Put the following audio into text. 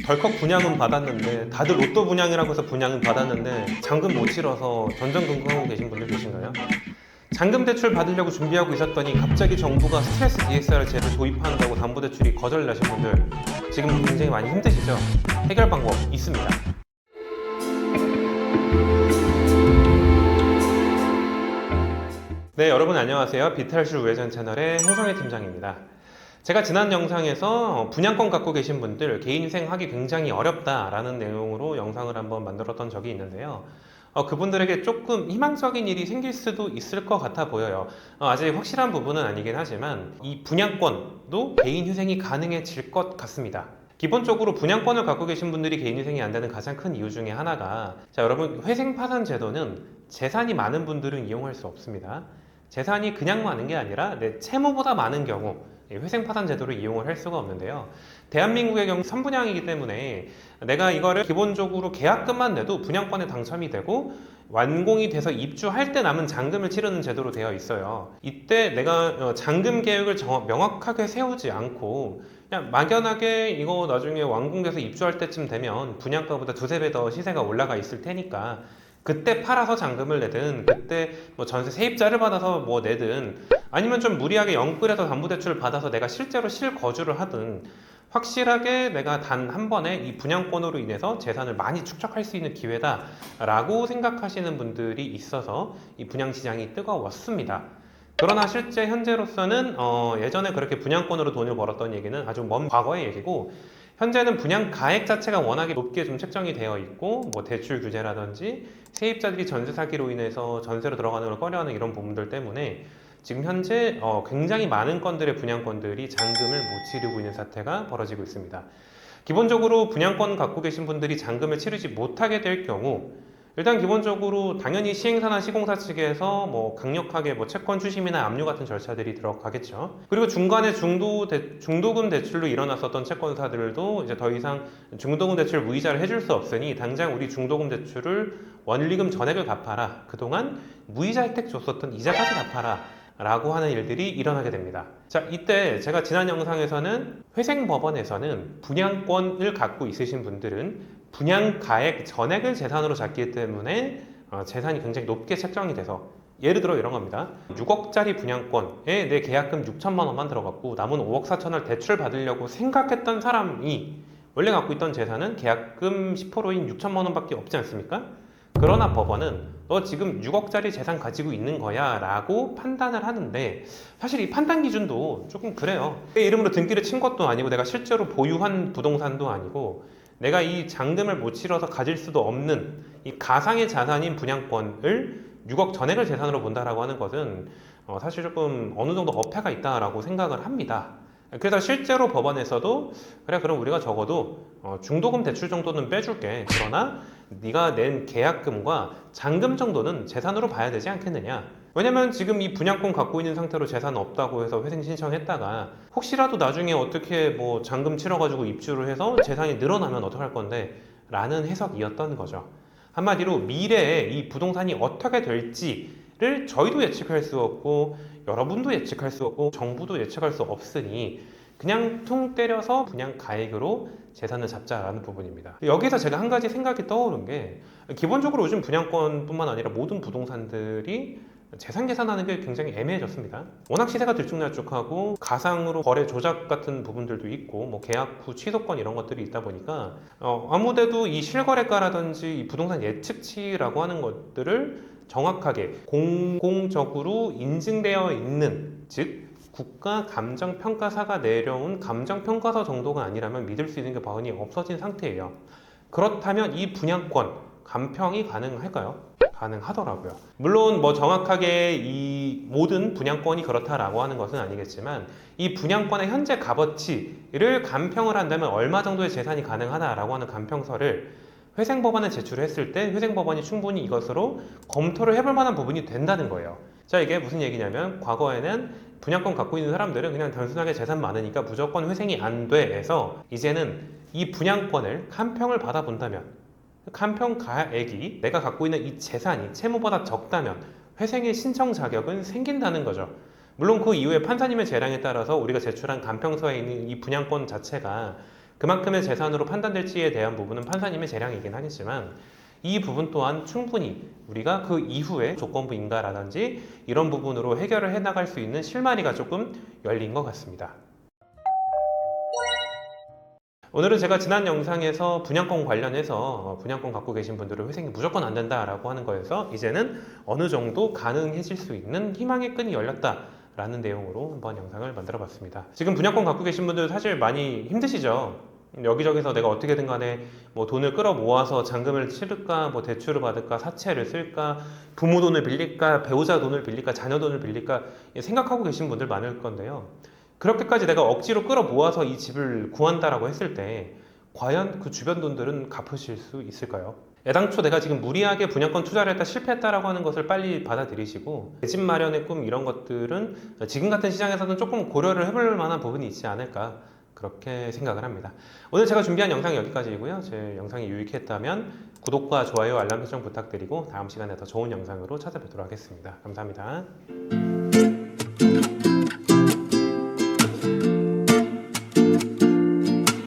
덜컥 분양은 받았는데 다들 로또 분양이라고 해서 분양은 받았는데 잔금 못 치러서 전전긍긍하고 계신 분들 계신가요? 잔금 대출 받으려고 준비하고 있었더니 갑자기 정부가 스트레스 DSR 제를 도입한다고 담보대출이 거절나신 분들 지금 굉장히 많이 힘드시죠? 해결 방법 있습니다. 네, 여러분 안녕하세요. 비탈실 우회전 채널의 홍성혜 팀장입니다. 제가 지난 영상에서 분양권 갖고 계신 분들 개인생 하기 굉장히 어렵다라는 내용으로 영상을 한번 만들었던 적이 있는데요. 그분들에게 조금 희망적인 일이 생길 수도 있을 것 같아 보여요. 아직 확실한 부분은 아니긴 하지만 이 분양권도 개인 휴생이 가능해질 것 같습니다. 기본적으로 분양권을 갖고 계신 분들이 개인 휴생이 안 되는 가장 큰 이유 중에 하나가 여러분 회생 파산 제도는 재산이 많은 분들은 이용할 수 없습니다. 재산이 그냥 많은 게 아니라 내 채무보다 많은 경우 회생 파산 제도를 이용을 할 수가 없는데요. 대한민국의 경우 선분양이기 때문에 내가 이거를 기본적으로 계약금만 내도 분양권에 당첨이 되고 완공이 돼서 입주할 때 남은 잔금을 치르는 제도로 되어 있어요. 이때 내가 잔금 계획을 명확하게 세우지 않고 그냥 막연하게 이거 나중에 완공돼서 입주할 때쯤 되면 분양가보다 두세 배 더 시세가 올라가 있을 테니까 그때 팔아서 잔금을 내든 그때 뭐 전세 세입자를 받아서 뭐 내든 아니면 좀 무리하게 영끌해서 담보대출을 받아서 내가 실제로 실거주를 하든 확실하게 내가 단 한 번에 이 분양권으로 인해서 재산을 많이 축적할 수 있는 기회다 라고 생각하시는 분들이 있어서 이 분양시장이 뜨거웠습니다. 그러나 실제 현재로서는 예전에 그렇게 분양권으로 돈을 벌었던 얘기는 아주 먼 과거의 얘기고 현재는 분양 가액 자체가 워낙에 높게 좀 책정이 되어 있고 뭐 대출 규제라든지 세입자들이 전세 사기로 인해서 전세로 들어가는 걸 꺼려하는 이런 부분들 때문에 지금 현재 굉장히 많은 건들의 분양권들이 잔금을 못 치르고 있는 사태가 벌어지고 있습니다. 기본적으로 분양권 갖고 계신 분들이 잔금을 치르지 못하게 될 경우 일단 기본적으로 당연히 시행사나 시공사 측에서 뭐 강력하게 뭐 채권 추심이나 압류 같은 절차들이 들어가겠죠. 그리고 중간에 중도금 대출로 일어났었던 채권사들도 이제 더 이상 중도금 대출 무이자를 해줄 수 없으니 당장 우리 중도금 대출을 원리금 전액을 갚아라. 그동안 무이자 혜택 줬었던 이자까지 갚아라. 라고 하는 일들이 일어나게 됩니다. 자, 이때 제가 지난 영상에서는 회생법원에서는 분양권을 갖고 있으신 분들은 분양가액 전액을 재산으로 잡기 때문에 재산이 굉장히 높게 책정이 돼서 예를 들어 이런 겁니다. 6억짜리 분양권에 내 계약금 6천만 원만 들어갔고 남은 5억 4천을 대출 받으려고 생각했던 사람이 원래 갖고 있던 재산은 계약금 10%인 6천만 원밖에 없지 않습니까? 그러나 법원은 너 지금 6억짜리 재산 가지고 있는 거야 라고 판단을 하는데 사실 이 판단 기준도 조금 그래요. 내 이름으로 등기를 친 것도 아니고 내가 실제로 보유한 부동산도 아니고 내가 이 잔금을 못 치러서 가질 수도 없는 이 가상의 자산인 분양권을 6억 전액을 재산으로 본다라고 하는 것은 사실 조금 어느 정도 어폐가 있다라고 생각을 합니다. 그래서 실제로 법원에서도 그래 그럼 우리가 적어도 중도금 대출 정도는 빼줄게. 그러나 네가 낸 계약금과 잔금 정도는 재산으로 봐야 되지 않겠느냐. 왜냐면 지금 이 분양권 갖고 있는 상태로 재산 없다고 해서 회생 신청했다가 혹시라도 나중에 어떻게 뭐 잔금 치러가지고 입주를 해서 재산이 늘어나면 어떡할 건데 라는 해석이었던 거죠. 한마디로 미래에 이 부동산이 어떻게 될지를 저희도 예측할 수 없고 여러분도 예측할 수 없고 정부도 예측할 수 없으니 그냥 퉁 때려서 분양 가액으로 재산을 잡자라는 부분입니다. 여기서 제가 한 가지 생각이 떠오른 게 기본적으로 요즘 분양권뿐만 아니라 모든 부동산들이 재산 계산하는 게 굉장히 애매해졌습니다. 워낙 시세가 들쭉날쭉하고 가상으로 거래 조작 같은 부분들도 있고 뭐 계약 후 취소권 이런 것들이 있다 보니까 아무데도 이 실거래가라든지 이 부동산 예측치라고 하는 것들을 정확하게 공공적으로 인증되어 있는 즉 국가감정평가사가 내려온 감정평가서 정도가 아니라면 믿을 수 있는 게 많이 없어진 상태예요. 그렇다면 이 분양권 감평이 가능할까요? 가능하더라고요. 물론 뭐 정확하게 이 모든 분양권이 그렇다라고 하는 것은 아니겠지만 이 분양권의 현재 값어치를 감평을 한다면 얼마 정도의 재산이 가능하다라고 하는 감평서를 회생법원에 제출했을 때 회생법원이 충분히 이것으로 검토를 해볼 만한 부분이 된다는 거예요. 자, 이게 무슨 얘기냐면 과거에는 분양권 갖고 있는 사람들은 그냥 단순하게 재산 많으니까 무조건 회생이 안 돼서 이제는 이 분양권을 감평을 받아본다면 감평 가액이 내가 갖고 있는 이 재산이 채무보다 적다면 회생의 신청 자격은 생긴다는 거죠. 물론 그 이후에 판사님의 재량에 따라서 우리가 제출한 감평서에 있는 이 분양권 자체가 그만큼의 재산으로 판단될지에 대한 부분은 판사님의 재량이긴 하겠지만 이 부분 또한 충분히 우리가 그 이후에 조건부 인가라든지 이런 부분으로 해결을 해나갈 수 있는 실마리가 조금 열린 것 같습니다. 오늘은 제가 지난 영상에서 분양권 관련해서 분양권 갖고 계신 분들은 회생이 무조건 안 된다라고 하는 거에서 이제는 어느 정도 가능해질 수 있는 희망의 끈이 열렸다 라는 내용으로 한번 영상을 만들어 봤습니다. 지금 분양권 갖고 계신 분들 사실 많이 힘드시죠? 여기저기서 내가 어떻게든 간에 뭐 돈을 끌어 모아서 잔금을 치를까, 뭐 대출을 받을까, 사채를 쓸까, 부모 돈을 빌릴까, 배우자 돈을 빌릴까, 자녀 돈을 빌릴까 생각하고 계신 분들 많을 건데요. 그렇게까지 내가 억지로 끌어 모아서 이 집을 구한다라고 했을 때 과연 그 주변 돈들은 갚으실 수 있을까요? 애당초 내가 지금 무리하게 분양권 투자를 했다 실패했다라고 하는 것을 빨리 받아들이시고 내 집 마련의 꿈 이런 것들은 지금 같은 시장에서는 조금 고려를 해볼 만한 부분이 있지 않을까 그렇게 생각을 합니다. 오늘 제가 준비한 영상이 여기까지이고요. 제 영상이 유익했다면 구독과 좋아요, 알람 설정 부탁드리고 다음 시간에 더 좋은 영상으로 찾아뵙도록 하겠습니다. 감사합니다.